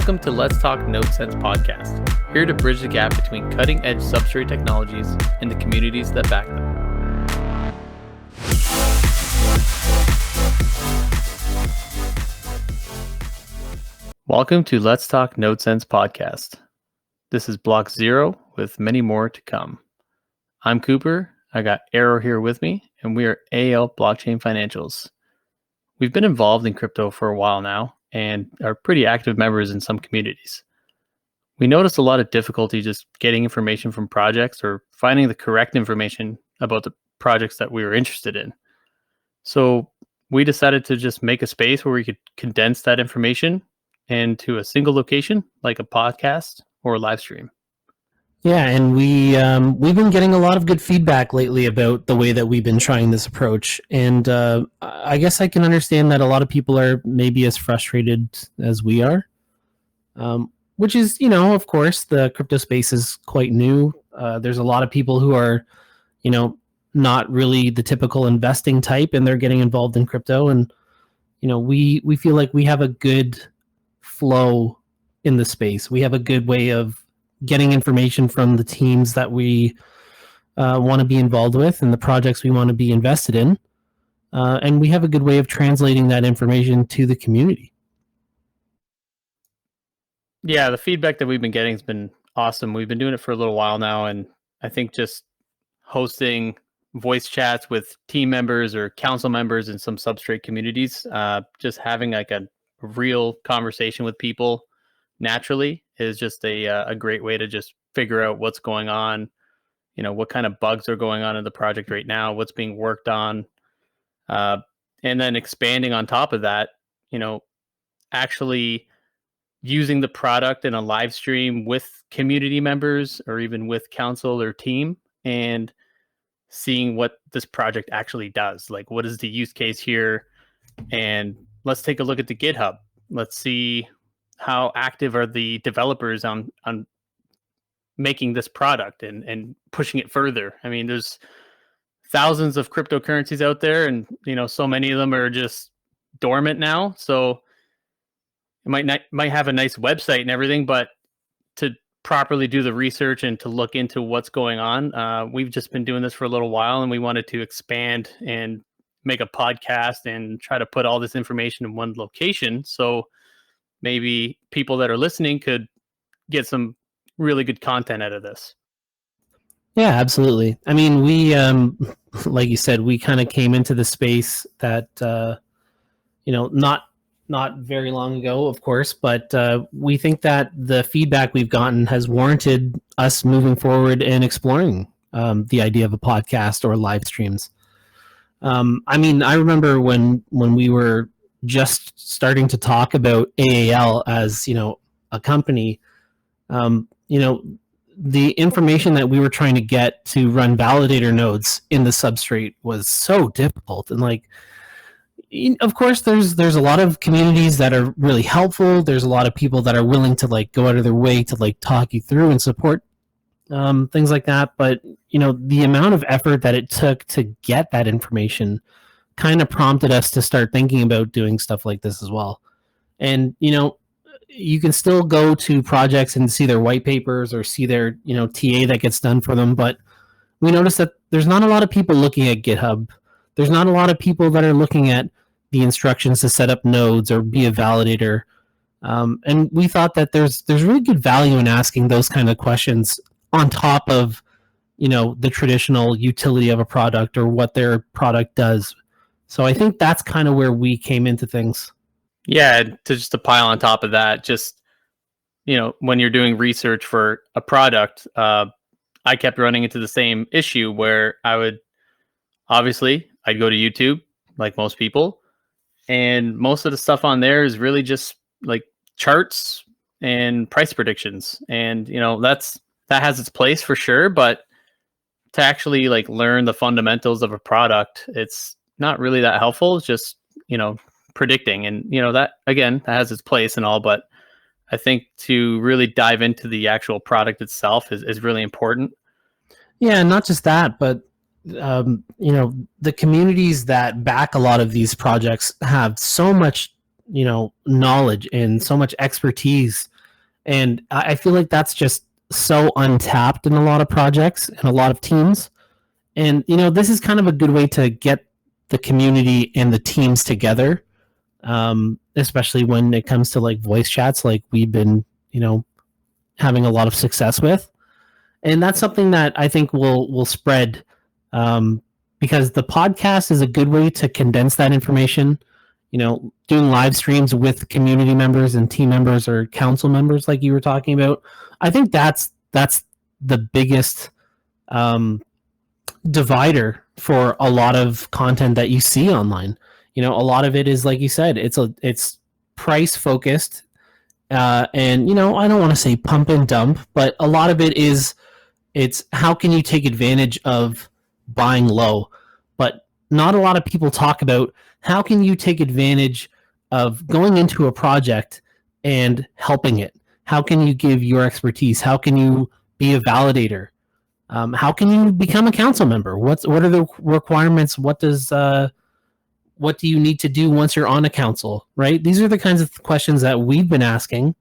Welcome to Let's Talk NODEsense podcast, here to bridge the gap between cutting-edge substrate technologies and the communities that back them. Welcome to Let's Talk NODEsense podcast. This is Block 0 with many more to come. I'm Cooper. I got Arrow here with me, and we are AL Blockchain Financials. We've been involved in crypto for a while now and are pretty active members in some communities. We noticed a lot of difficulty just getting information from projects or finding the correct information about the projects that we were interested in. So we decided to just make a space where we could condense that information into a single location, like a podcast or a live stream. Yeah, and we've been getting a lot of good feedback lately about the way that we've been trying this approach, and I guess I can understand that a lot of people are maybe as frustrated as we are, which is, of course, the crypto space is quite new. There's a lot of people who are, not really the typical investing type, and they're getting involved in crypto, and we feel like we have a good flow in the space. We have a good way of getting information from the teams that we want to be involved with and the projects we want to be invested in. And we have a good way of translating that information to the community. Yeah, the feedback that we've been getting has been awesome. We've been doing it for a little while now, and I think just hosting voice chats with team members or council members in some substrate communities, just having like a real conversation with people naturally is just a great way to just figure out what's going on, what kind of bugs are going on in the project right now, what's being worked on, and then expanding on top of that, actually using the product in a live stream with community members or even with council or team and seeing what this project actually does. Like, what is the use case here? And let's take a look at the GitHub. Let's see how active are the developers on making this product and pushing it further. I mean, there's thousands of cryptocurrencies out there, and so many of them are just dormant now. So it might have a nice website and everything, but to properly do the research and to look into what's going on, we've just been doing this for a little while, and we wanted to expand and make a podcast and try to put all this information in one location. So maybe people that are listening could get some really good content out of this. Yeah, absolutely. I mean, we, like you said, we kind of came into the space that, not very long ago, of course, but we think that the feedback we've gotten has warranted us moving forward and exploring the idea of a podcast or live streams. I mean, I remember when we were just starting to talk about AAL as, a company, the information that we were trying to get to run validator nodes in the substrate was so difficult. And of course, there's a lot of communities that are really helpful. There's a lot of people that are willing to go out of their way to talk you through and support things like that. But, the amount of effort that it took to get that information kind of prompted us to start thinking about doing stuff like this as well. And, you can still go to projects and see their white papers or see their, TA that gets done for them. But we noticed that there's not a lot of people looking at GitHub. There's not a lot of people that are looking at the instructions to set up nodes or be a validator. And we thought that there's really good value in asking those kind of questions on top of, the traditional utility of a product or what their product does. So I think that's kind of where we came into things. Yeah, to pile on top of that, just, when you're doing research for a product, I kept running into the same issue where I'd go to YouTube like most people, and most of the stuff on there is really just like charts and price predictions. And, that has its place for sure, but to actually learn the fundamentals of a product, it's not really that helpful. It's just, predicting, and that again, that has its place and all, but I think to really dive into the actual product itself is really important. Yeah, not just that, but the communities that back a lot of these projects have so much knowledge and so much expertise And I feel like that's just so untapped in a lot of projects and a lot of teams. And, this is kind of a good way to get the community and the teams together, especially when it comes to like voice chats, like we've been, having a lot of success with. And that's something that I think will spread, because the podcast is a good way to condense that information. Doing live streams with community members and team members or council members, like you were talking about. I think that's the biggest divider for a lot of content that you see online. A lot of it is, like you said, it's price focused, and I don't want to say pump and dump, but a lot of it is it's how can you take advantage of buying low, but not a lot of people talk about how can you take advantage of going into a project and helping it. How can you give your expertise? How can you be a validator? How can you become a council member? What are the requirements? What do you need to do once you're on a council, right? These are the kinds of questions that we've been asking,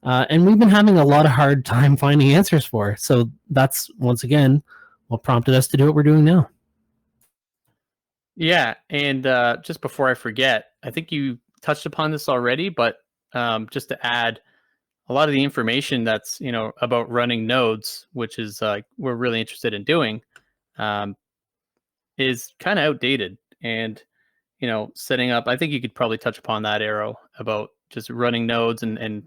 and we've been having a lot of hard time finding answers for. So that's, once again, what prompted us to do what we're doing now. Yeah, and just before I forget, I think you touched upon this already, but just to add, a lot of the information that's about running nodes, which is we're really interested in doing, is kind of outdated. And setting up, I think you could probably touch upon that, Arrow, about just running nodes and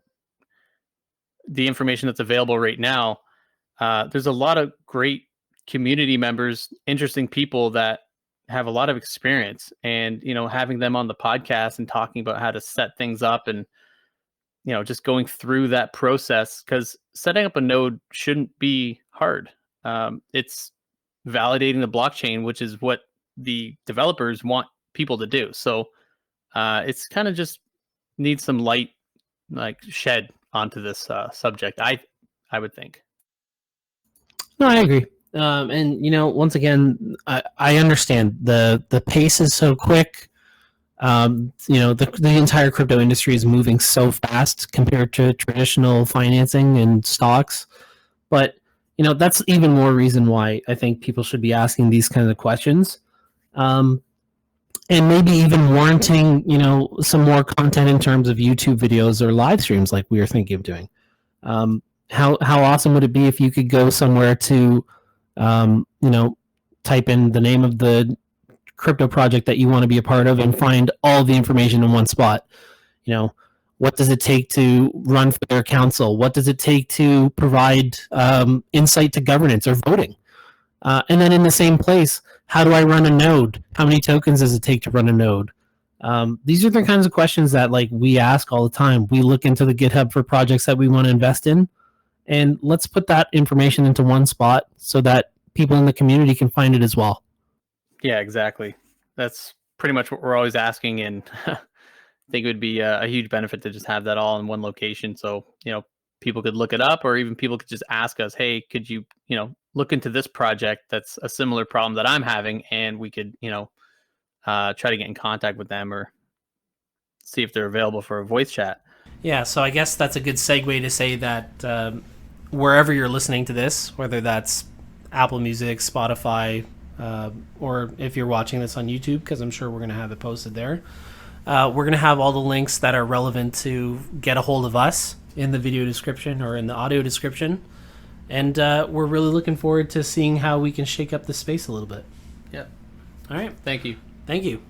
the information that's available right now. There's a lot of great community members, interesting people that have a lot of experience, and having them on the podcast and talking about how to set things up, and just going through that process, because setting up a node shouldn't be hard. It's validating the blockchain, which is what the developers want people to do. So it's kind of just needs some light, like, shed onto this subject, I would think. No, I agree. And once again, I understand the pace is so quick. The entire crypto industry is moving so fast compared to traditional financing and stocks. But that's even more reason why I think people should be asking these kinds of questions, and maybe even warranting some more content in terms of YouTube videos or live streams, like we were thinking of doing. How awesome would it be if you could go somewhere to type in the name of the crypto project that you want to be a part of and find all the information in one spot? What does it take to run for their council? What does it take to provide insight to governance or voting? And then in the same place, how do I run a node? How many tokens does it take to run a node? These are the kinds of questions that we ask all the time. We look into the GitHub for projects that we want to invest in, and let's put that information into one spot so that people in the community can find it as well. Yeah, exactly. That's pretty much what we're always asking, and I think it would be a huge benefit to just have that all in one location. So, people could look it up, or even people could just ask us, hey, could you, look into this project that's a similar problem that I'm having, and we could, try to get in contact with them or see if they're available for a voice chat. Yeah, so I guess that's a good segue to say that wherever you're listening to this, whether that's Apple Music, Spotify, or if you're watching this on YouTube, because I'm sure we're going to have it posted there, we're going to have all the links that are relevant to get a hold of us in the video description or in the audio description. And we're really looking forward to seeing how we can shake up the space a little bit. Yeah. All right. Thank you. Thank you.